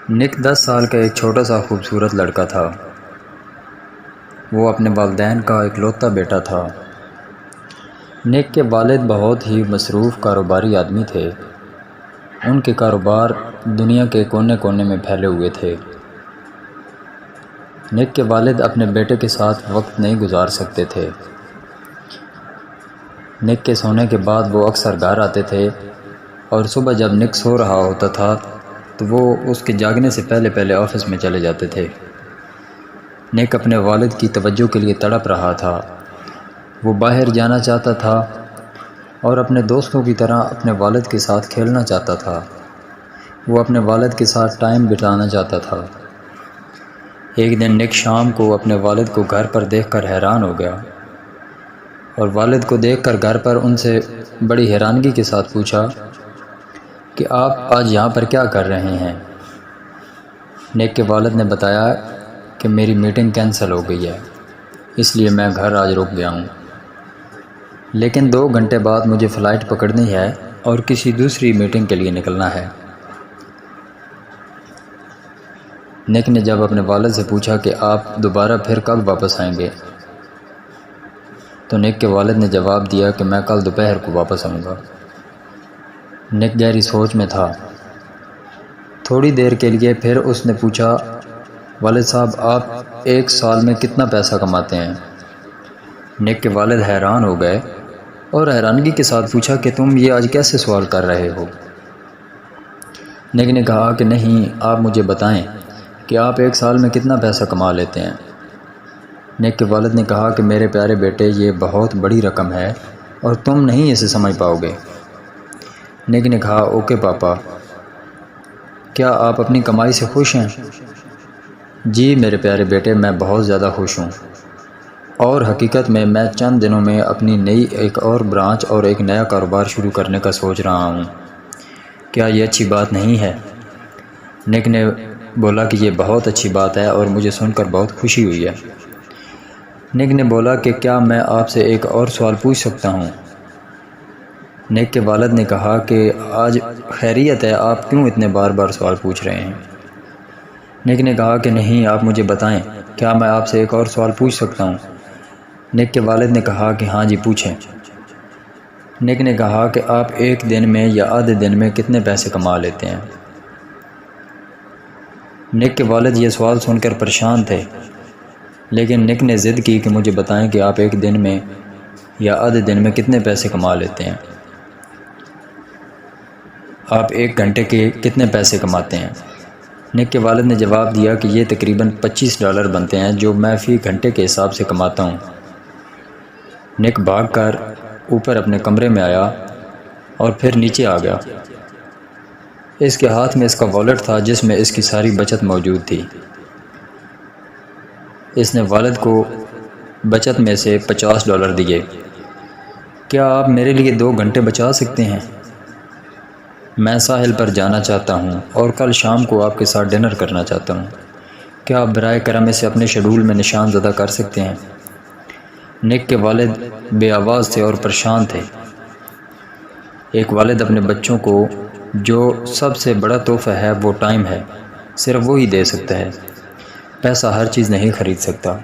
نک 10 سال کا ایک چھوٹا سا خوبصورت لڑکا تھا۔ وہ اپنے والدین کا اکلوتا بیٹا تھا۔ نک کے والد بہت ہی مصروف کاروباری آدمی تھے۔ ان کے کاروبار دنیا کے کونے کونے میں پھیلے ہوئے تھے۔ نک کے والد اپنے بیٹے کے ساتھ وقت نہیں گزار سکتے تھے۔ نک کے سونے کے بعد وہ اکثر گھر آتے تھے اور صبح جب نک سو رہا ہوتا تھا تو وہ اس کے جاگنے سے پہلے آفس میں چلے جاتے تھے۔ نک اپنے والد کی توجہ کے لیے تڑپ رہا تھا۔ وہ باہر جانا چاہتا تھا اور اپنے دوستوں کی طرح اپنے والد کے ساتھ کھیلنا چاہتا تھا۔ وہ اپنے والد کے ساتھ ٹائم بتانا چاہتا تھا۔ ایک دن نک شام کو اپنے والد کو گھر پر دیکھ کر حیران ہو گیا اور والد کو دیکھ کر گھر پر ان سے بڑی حیرانگی کے ساتھ پوچھا کہ آپ آج یہاں پر کیا کر رہے ہیں؟ نک کے والد نے بتایا کہ میری میٹنگ کینسل ہو گئی ہے، اس لیے میں گھر آج رک گیا ہوں، لیکن 2 گھنٹے بعد مجھے فلائٹ پکڑنی ہے اور کسی دوسری میٹنگ کے لیے نکلنا ہے۔ نک نے جب اپنے والد سے پوچھا کہ آپ دوبارہ پھر کب واپس آئیں گے تو نک کے والد نے جواب دیا کہ میں کل دوپہر کو واپس آؤں گا۔ نک گہری سوچ میں تھا۔ تھوڑی دیر کے لیے پھر اس نے پوچھا، والد صاحب آپ 1 سال میں کتنا پیسہ کماتے ہیں؟ نک کے والد حیران ہو گئے اور حیرانگی کے ساتھ پوچھا کہ تم یہ آج کیسے سوال کر رہے ہو؟ نک نے کہا کہ نہیں، آپ مجھے بتائیں کہ آپ 1 سال میں کتنا پیسہ کما لیتے ہیں۔ نک کے والد نے کہا کہ میرے پیارے بیٹے، یہ بہت بڑی رقم ہے اور تم نہیں اسے سمجھ پاؤ گے۔ نک نے کہا اوکے پاپا، کیا آپ اپنی کمائی سے خوش ہیں؟ جی میرے پیارے بیٹے، میں بہت زیادہ خوش ہوں، اور حقیقت میں چند دنوں میں اپنی نئی ایک اور برانچ اور ایک نیا کاروبار شروع کرنے کا سوچ رہا ہوں۔ کیا یہ اچھی بات نہیں ہے؟ نک نے بولا کہ یہ بہت اچھی بات ہے اور مجھے سن کر بہت خوشی ہوئی ہے۔ نک نے بولا کہ کیا میں آپ سے ایک اور سوال پوچھ سکتا ہوں؟ نک کے والد نے کہا کہ آج خیریت ہے، آپ کیوں اتنے بار سوال پوچھ رہے ہیں؟ نک نے کہا کہ نہیں، آپ مجھے بتائیں، کیا میں آپ سے ایک اور سوال پوچھ سکتا ہوں؟ نک کے والد نے کہا کہ ہاں جی پوچھیں۔ نک نے کہا کہ آپ 1 دن میں یا آدھے دن میں کتنے پیسے کما لیتے ہیں؟ نک کے والد یہ سوال سن کر پریشان تھے، لیکن نک نے ضد کی کہ مجھے بتائیں کہ آپ 1 دن میں یا آدھے دن میں کتنے پیسے کما لیتے ہیں؟ آپ 1 گھنٹے کے کتنے پیسے کماتے ہیں؟ نک کے والد نے جواب دیا کہ یہ تقریباً $25 بنتے ہیں جو میں فی گھنٹے کے حساب سے کماتا ہوں۔ نک بھاگ کر اوپر اپنے کمرے میں آیا اور پھر نیچے آ گیا۔ اس کے ہاتھ میں اس کا والیٹ تھا جس میں اس کی ساری بچت موجود تھی۔ اس نے والد کو بچت میں سے $50 دیے۔ کیا آپ میرے لیے 2 گھنٹے بچا سکتے ہیں؟ میں ساحل پر جانا چاہتا ہوں اور کل شام کو آپ کے ساتھ ڈنر کرنا چاہتا ہوں۔ کیا آپ برائے کرم اسے اپنے شیڈول میں نشان زدہ کر سکتے ہیں؟ نک کے والد بے آواز تھے اور پریشان تھے۔ ایک والد اپنے بچوں کو جو سب سے بڑا تحفہ ہے وہ ٹائم ہے، صرف وہی دے سکتا ہے۔ پیسہ ہر چیز نہیں خرید سکتا۔